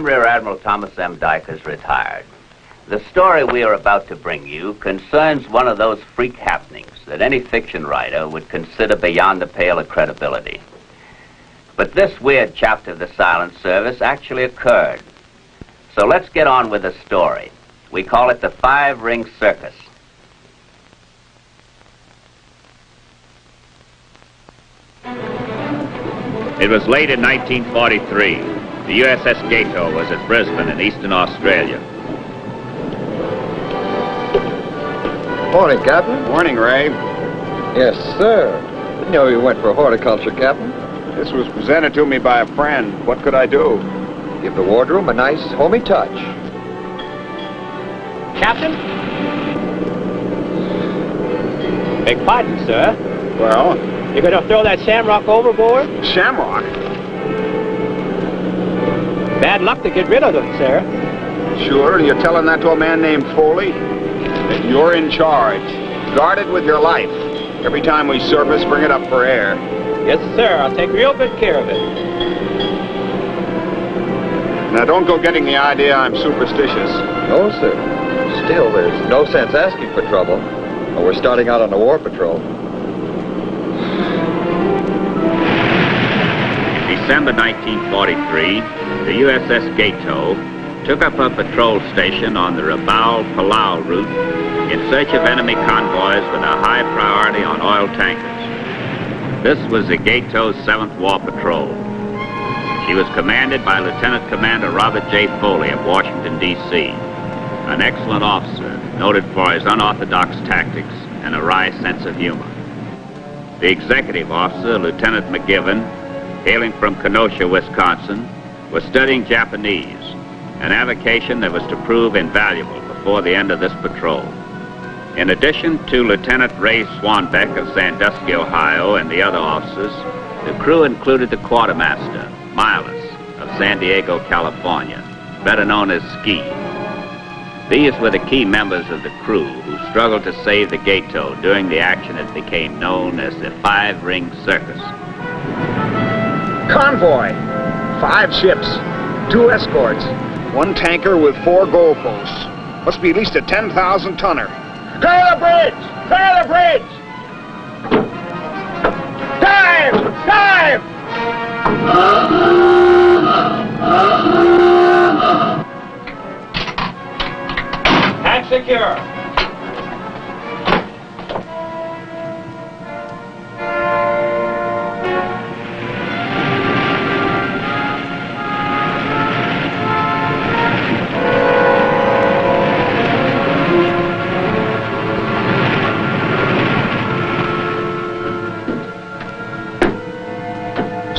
I'm Rear Admiral Thomas M. Dykers, retired. The story we are about to bring you concerns one of those freak happenings that any fiction writer would consider beyond the pale of credibility. But this weird chapter of the Silent Service actually occurred. So let's get on with the story. We call it the Five-Ring Circus. It was late in 1943. The USS Gato was at Brisbane in eastern Australia. Morning, Captain. Morning, Ray. Yes, sir. Didn't know you went for horticulture, Captain. This was presented to me by a friend. What could I do? Give the wardroom a nice, homey touch. Captain? Beg pardon, sir. Well? You gonna throw that shamrock overboard? Shamrock? Bad luck to get rid of them, sir. Sure, and you're telling that to a man named Foley? That you're in charge. Guard it with your life. Every time we surface, bring it up for air. Yes, sir. I'll take real good care of it. Now, don't go getting the idea I'm superstitious. No, sir. Still, there's no sense asking for trouble, or we're starting out on a war patrol. In December 1943, the USS Gato took up a patrol station on the Rabaul-Palau route in search of enemy convoys with a high priority on oil tankers. This was the Gato's 7th War Patrol. She was commanded by Lieutenant Commander Robert J. Foley of Washington, D.C., an excellent officer noted for his unorthodox tactics and a wry sense of humor. The executive officer, Lieutenant McGivern, hailing from Kenosha, Wisconsin, was studying Japanese, an avocation that was to prove invaluable before the end of this patrol. In addition to Lieutenant Ray Swanbeck of Sandusky, Ohio, and the other officers, the crew included the quartermaster, Miles, of San Diego, California, better known as Ski. These were the key members of the crew who struggled to save the Gato during the action that became known as the Five-Ring Circus. Convoy! 5 ships, 2 escorts, 1 tanker with 4 goalposts. Must be at least a 10,000-tonner. Clear the bridge! Clear the bridge! Dive! Dive! Hatch secure.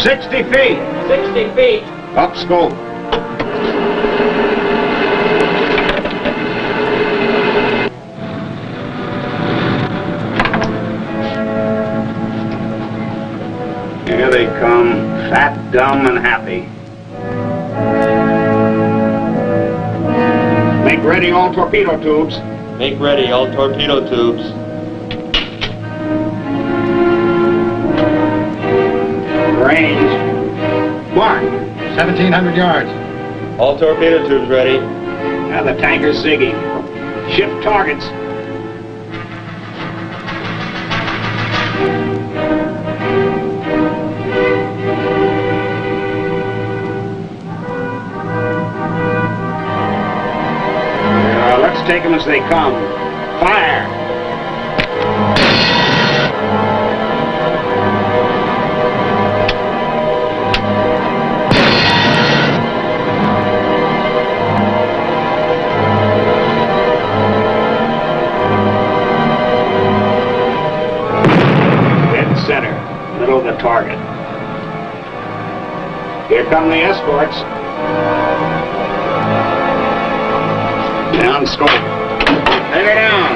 $60 feet. 60 feet. Up scope. Here they come, fat, dumb, and happy. Make ready all torpedo tubes. Make ready all torpedo tubes. Range. Mark. 1,700 yards. All torpedo tubes ready. Now the tanker's zigging. Shift targets. Let's take them as they come. Fire! Center, middle of the target. Here come the escorts. Down scope. Take her down.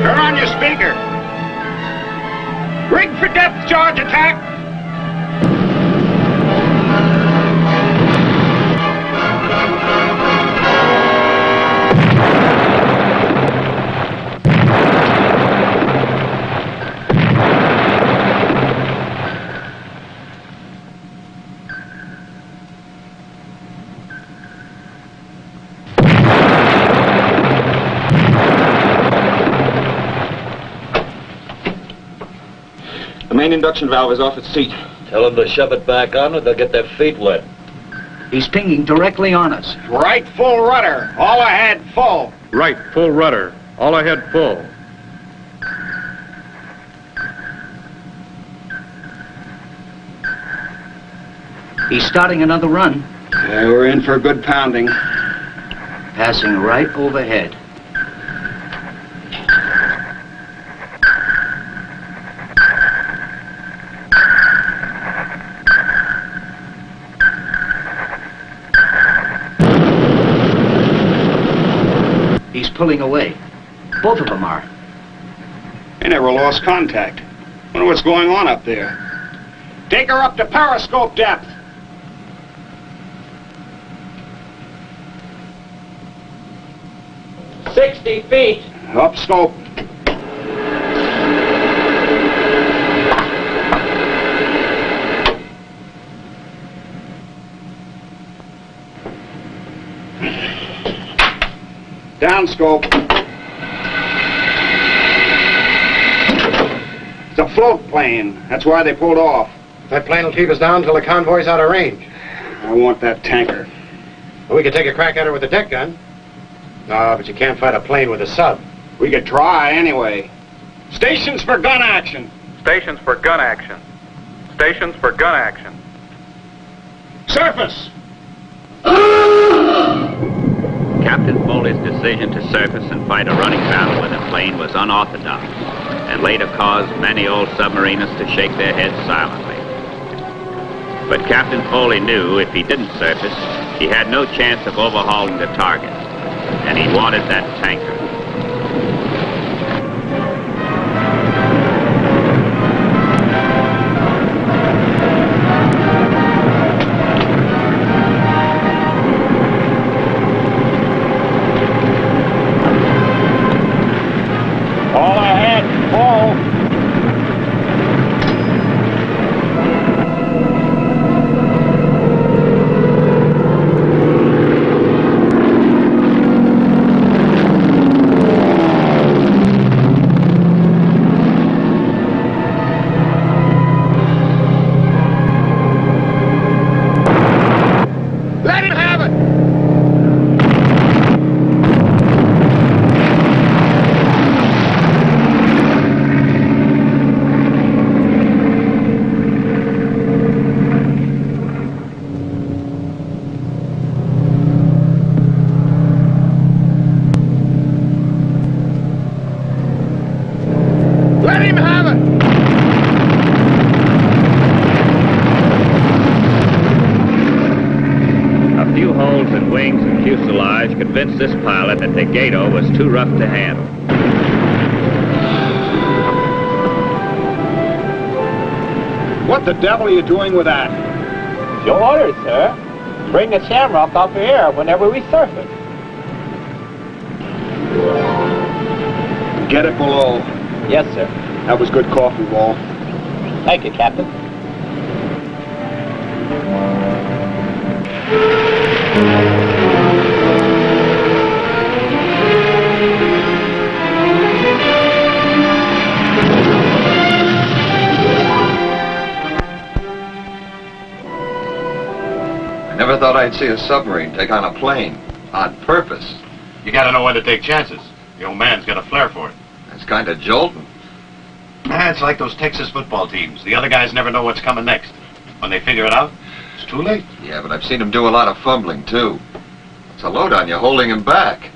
Turn on your speaker. Rig for depth charge attack. The main induction valve is off its seat. Tell them to shove it back on or they'll get their feet wet. He's pinging directly on us. Right full rudder. All ahead, full. Right, full rudder. All ahead, full. He's starting another run. Yeah, we're in for a good pounding. Passing right overhead. He's pulling away. Both of them are. They never lost contact. Wonder what's going on up there. Take her up to periscope depth. "60 feet. Up scope. Down scope. It's a float plane. That's why they pulled off. That plane will keep us down until the convoy's out of range. I want that tanker. Well, we could take a crack at her with a deck gun. No, but you can't fight a plane with a sub. We could try anyway. Stations for gun action. Stations for gun action. Stations for gun action. Surface. Captain Foley's decision to surface and fight a running battle with a plane was unorthodox and later caused many old submarinists to shake their heads silently. But Captain Foley knew if he didn't surface, he had no chance of overhauling the target, and he wanted that tanker. All ahead, full. Let him have it! Let him have it! A few holes in wings and fuselage convinced this pilot that the Gato was too rough to handle. What the devil are you doing with that? Your orders, sir. Bring the Shamrock up here whenever we surface. Get it below. Yes, sir. That was good coffee, Wall. Thank you, Captain. I never thought I'd see a submarine take on a plane. On purpose. You gotta know when to take chances. The old man's got a flair for it. That's kind of jolting. It's like those Texas football teams. The other guys never know what's coming next. When they figure it out, it's too late. Yeah, but I've seen him do a lot of fumbling, too. It's a load on you holding him back.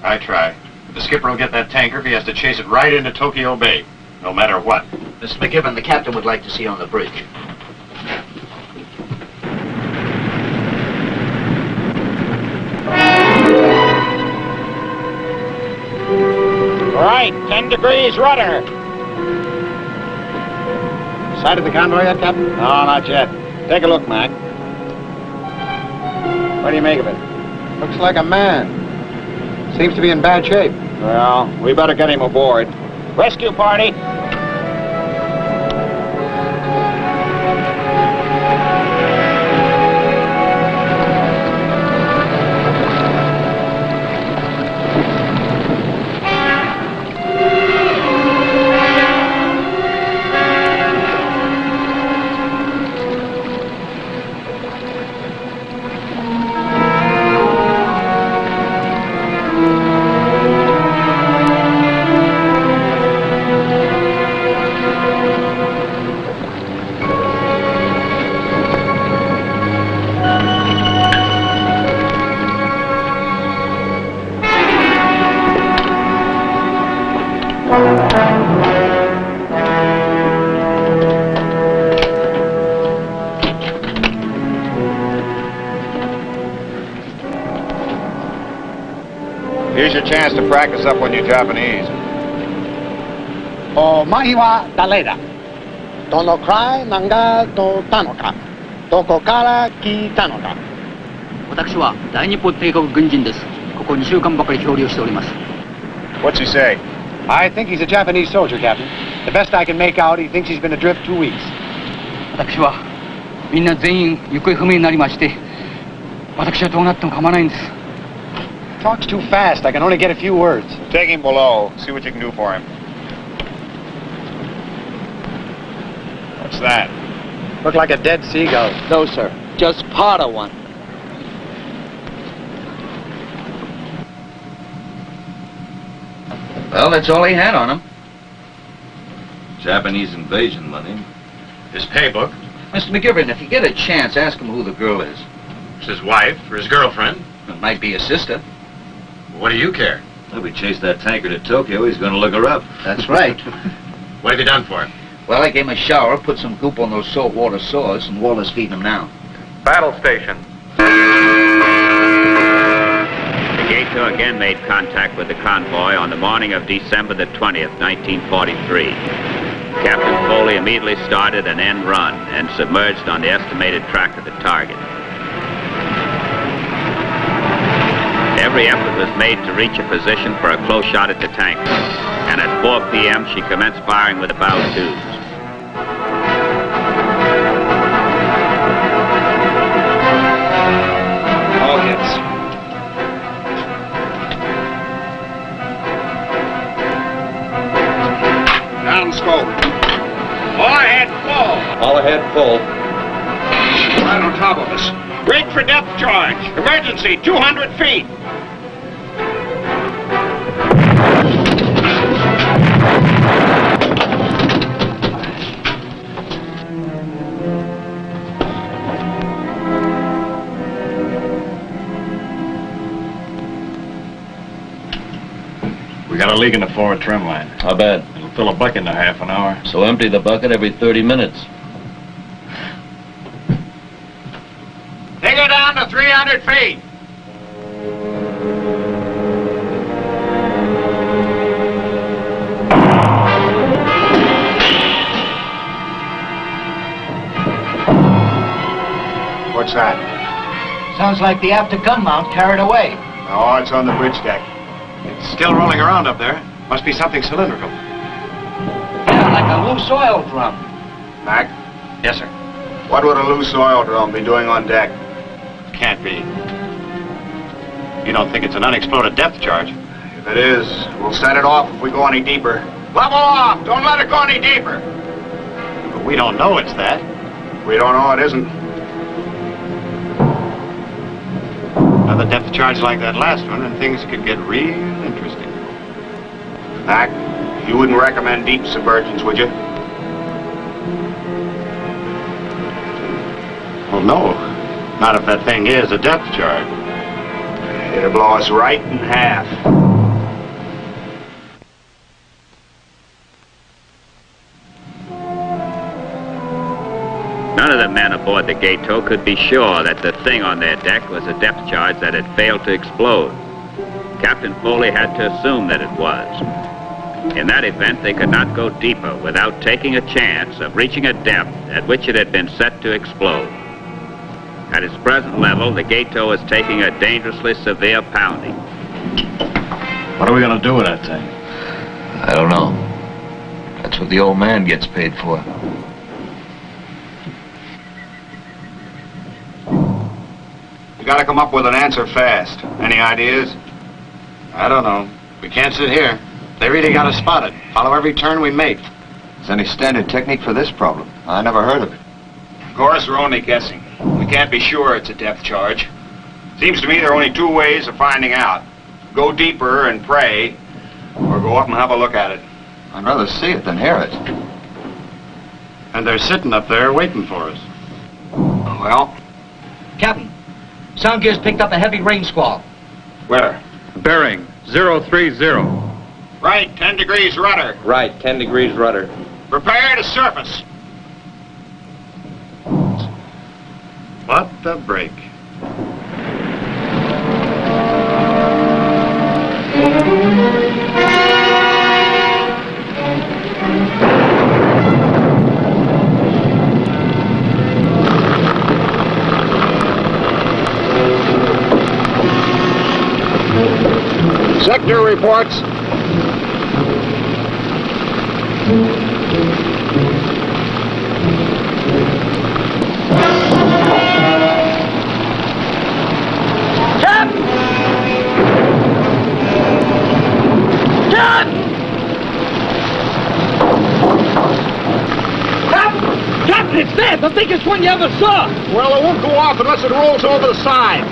I try. The skipper will get that tanker if he has to chase it right into Tokyo Bay. No matter what. Mr. McGibbon, the captain would like to see you on the bridge. Right, 10 degrees rudder. Sighted the convoy yet, Captain? No, not yet. Take a look, Mac. What do you make of it? Looks like a man. Seems to be in bad shape. Well, we better get him aboard. Rescue party. Here's your chance to practice up on your Japanese. お前は誰だどのくらい長どったのかどこから来たのか私は大日本帝国軍人です。ここ2週間ばかり漂流しております。What's he say? I think he's a Japanese soldier, Captain. The best I can make out, he thinks he's been adrift 2 weeks. 私はみんな全員行方不明になりまして、私はどうなっても構わないんです。Talks too fast. I can only get a few words. Take him below. See what you can do for him. What's that? Looked like a dead seagull. No, sir. Just part of one. Well, that's all he had on him. Japanese invasion money. His pay book. Mr. McGivern, if you get a chance, ask him who the girl is. It's his wife or his girlfriend. It might be his sister. What do you care? If we chase that tanker to Tokyo, he's gonna look her up. That's right. What have you done for him? Well, I gave him a shower, put some goop on those saltwater saws, and Walter's feeding him now. Battle station. The Gato again made contact with the convoy on the morning of December the 20th, 1943. Captain Foley immediately started an end run and submerged on the estimated track of the target. Every effort was made to reach a position for a close shot at the tanker, and at 4 p.m. she commenced firing with the bow tubes. All hits. Down scope. All ahead full. All ahead full. Right on top of us. Rig for depth charge. Emergency, 200 feet. We got a leak in the forward trim line. How bad? It'll fill a bucket in a half an hour. So empty the bucket every 30 minutes. Take her down to 300 feet. What's that? Sounds like the after gun mount carried away. Oh, it's on the bridge deck. It's still rolling around up there. Must be something cylindrical. Yeah, like a loose oil drum. Mac, Yes, sir. what would a loose oil drum be doing on deck? Can't be. You don't think it's an unexploded depth charge? If it is, we'll set it off if we go any deeper. Level off! Don't let it go any deeper! But we don't know it's that. We don't know it isn't. Another depth charge like that last one, and things could get real interesting. Mac, you wouldn't recommend deep submersions, would you? Well, no. Not if that thing is a depth charge. It'll blow us right in half. None of the men aboard the Gato could be sure that the thing on their deck was a depth charge that had failed to explode. Captain Foley had to assume that it was. In that event, they could not go deeper without taking a chance of reaching a depth at which it had been set to explode. At its present level, the Gato is taking a dangerously severe pounding. What are we going to do with that thing? I don't know. That's what the old man gets paid for. You gotta come up with an answer fast. Any ideas? I don't know. We can't sit here. They really got us spotted. Follow every turn we make. Is any standard technique for this problem? I never heard of it. Of course, we're only guessing. We can't be sure it's a depth charge. Seems to me there are only two ways of finding out. Go deeper and pray, or go up and have a look at it. I'd rather see it than hear it. And they're sitting up there waiting for us. Well, Captain, sound gear's picked up a heavy rain squall. Where? Bearing 030. Right, 10 degrees rudder. Right, 10 degrees rudder. Prepare to surface. What the break? reports. Captain, it's dead! The biggest one you ever saw! Well, it won't go off unless it rolls over the side.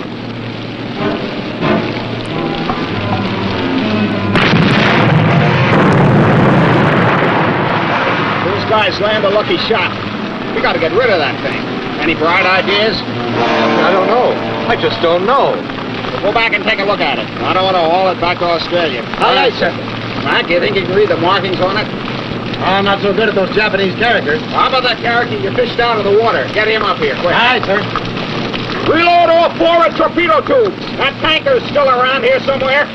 Those guys land a lucky shot. We gotta get rid of that thing. Any bright ideas? I don't know. I just don't know. Go back and take a look at it. I don't want to haul it back to Australia. Aye, aye, sir. Mac, you think you can read the markings on it? I'm not so good at those Japanese characters. How about that character you fished out of the water? Get him up here, quick. Aye, sir. Reload all 4 torpedo tubes. That tanker's still around here somewhere.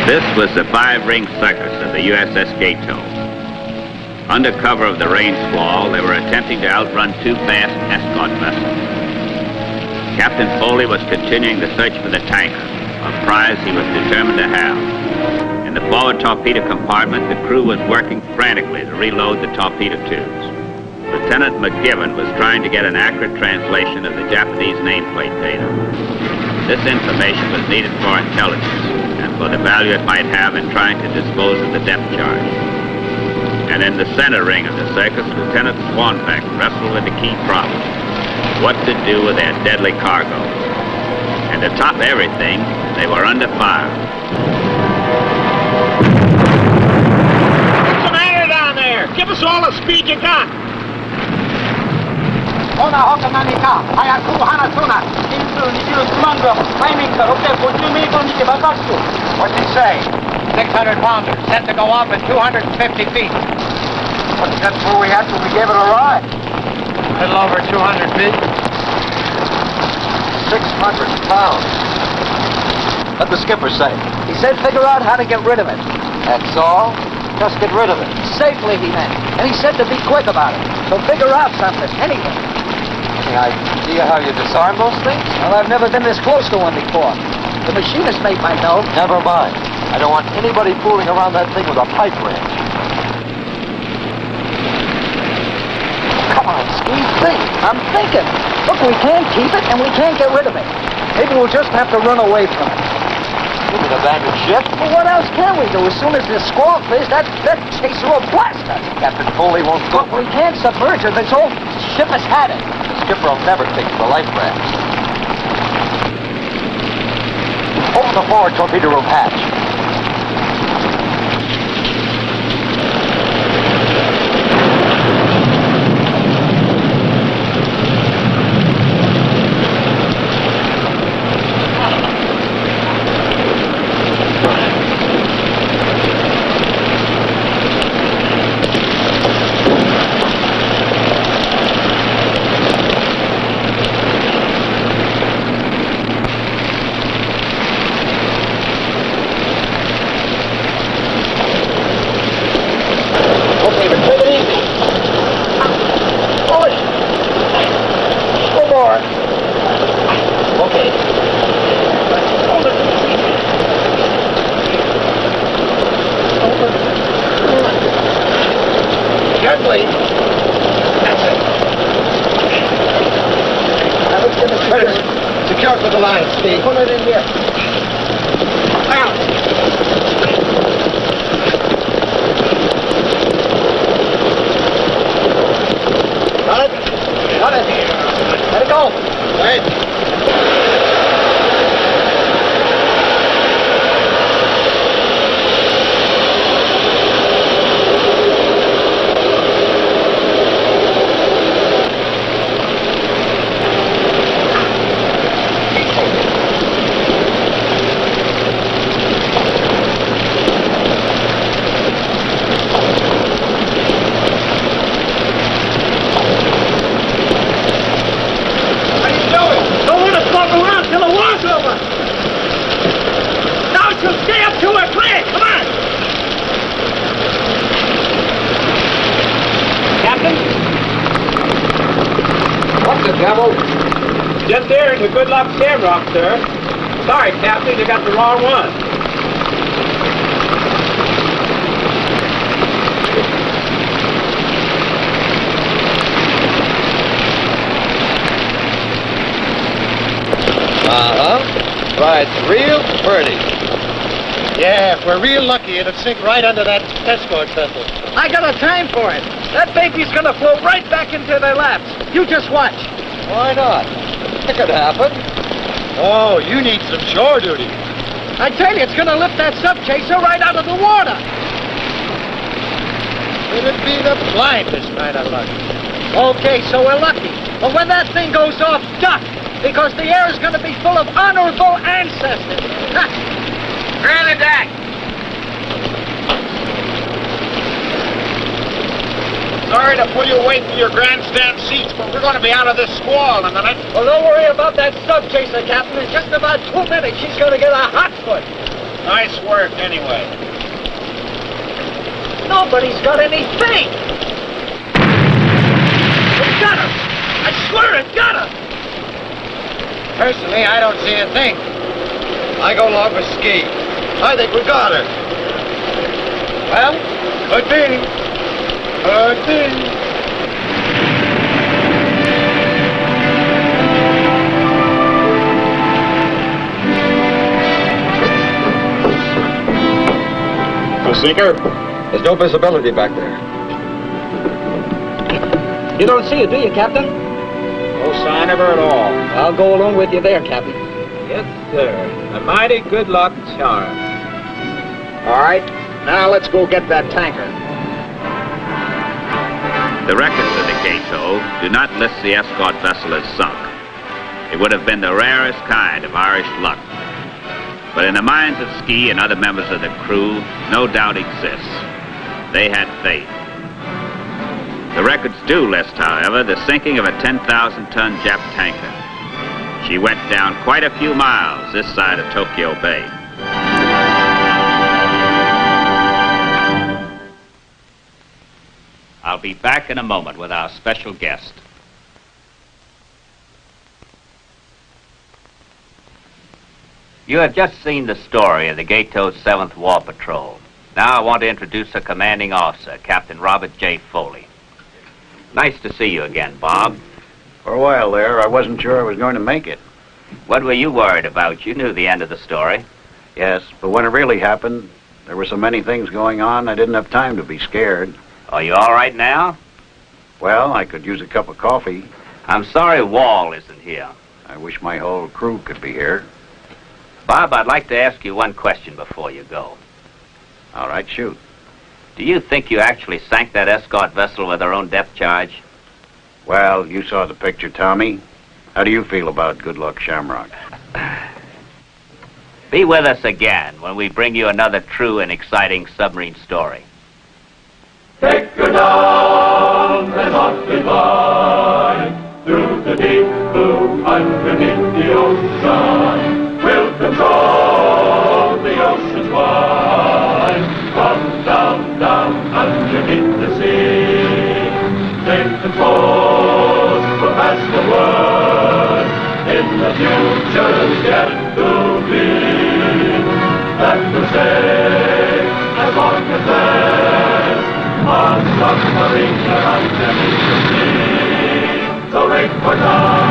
This was the 5-ring Circus of the USS Gato. Under cover of the rain squall, they were attempting to outrun 2 fast escort vessels. Captain Foley was continuing the search for the tanker, a prize he was determined to have. In the forward torpedo compartment, the crew was working frantically to reload the torpedo tubes. Lieutenant McGiven was trying to get an accurate translation of the Japanese nameplate data. This information was needed for intelligence and for the value it might have in trying to dispose of the depth charge. And in the center ring of the circus, Lieutenant Swanbeck wrestled with the key problem: what to do with their deadly cargo. And to top everything, they were under fire. What's the matter down there? Give us all the speed you got. What's he say? 600 pounder, set to go off at 250 feet. That's where we had when we gave it a ride. A little over 200 feet. 600 pounds. What'd the skipper say? He said figure out how to get rid of it. That's all? Just get rid of it. Safely, he meant. And he said to be quick about it. So figure out something, anything. Any idea how you disarm those things? Well, I've never been this close to one before. The machinist mate might know. Never mind. I don't want anybody fooling around that thing with a pipe wrench. Come on, Steve, think. I'm thinking. Look, we can't keep it, and we can't get rid of it. Maybe we'll just have to run away from it. You can abandon ship? Well, what else can we do? As soon as this squall clears, that chaser will blast us. Captain Foley won't go. Look, we can't submerge her. This whole ship has had it. The skipper will never take to the life raft. Open the forward torpedo room hatch. Secure for the line, Steve. Pull it in here. Out. Got it? Got it. Let it go. Right. the Good Luck Shamrock, sir. Sorry, Captain, you got the wrong one. Uh-huh. Rides real pretty. Yeah, if we're real lucky, it'd sink right under that escort vessel. I got a time for it. That baby's gonna float right back into their laps. You just watch. Why not? It could happen. Oh, you need some shore duty. I tell you, it's gonna lift that sub-chaser right out of the water. It'd be the blindest kind of luck. Okay, so we're lucky. But when that thing goes off, duck, because the air is gonna be full of honorable ancestors. Clear the deck. Sorry to pull you away from your grandstand seats, but we're going to be out of this squall in a minute. Well, don't worry about that sub-chaser, Captain. In just about 2 minutes, she's gonna get a hot foot. Nice work, anyway. Nobody's got anything. It got her. I swear it got her. Personally, I don't see a thing. I go along with Ski. I think we got her. Well, could be. Could be. The sinker? There's no visibility back there. You don't see it, do you, Captain? No sign of her at all. I'll go along with you there, Captain. Yes, sir. A mighty good luck charm. All right, now let's go get that tanker. The records of the Gato do not list the escort vessel as sunk. It would have been the rarest kind of Irish luck. But in the minds of Ski and other members of the crew, no doubt exists. They had faith. The records do list, however, the sinking of a 10,000-ton Jap tanker. She went down quite a few miles this side of Tokyo Bay. I'll be back in a moment with our special guest. You have just seen the story of the Gato's 7th War Patrol. Now I want to introduce her commanding officer, Captain Robert J. Foley. Nice to see you again, Bob. For a while there, I wasn't sure I was going to make it. What were you worried about? You knew the end of the story. Yes, but when it really happened, there were so many things going on, I didn't have time to be scared. Are you all right now? Well, I could use a cup of coffee. I'm sorry Wall isn't here. I wish my whole crew could be here. Bob, I'd like to ask you one question before you go. All right, shoot. Do you think you actually sank that escort vessel with her own depth charge? Well, you saw the picture, Tommy. How do you feel about Good Luck Shamrock? Be with us again when we bring you another true and exciting submarine story. Take her down and on goodbye, through the deep blue underneath the ocean. We'll control the oceans wide, from down, down underneath the sea. Take control, we'll pass the word, in the future's yet to be. That we'll stay as long as there's on submarine underneath the sea. So wait for time.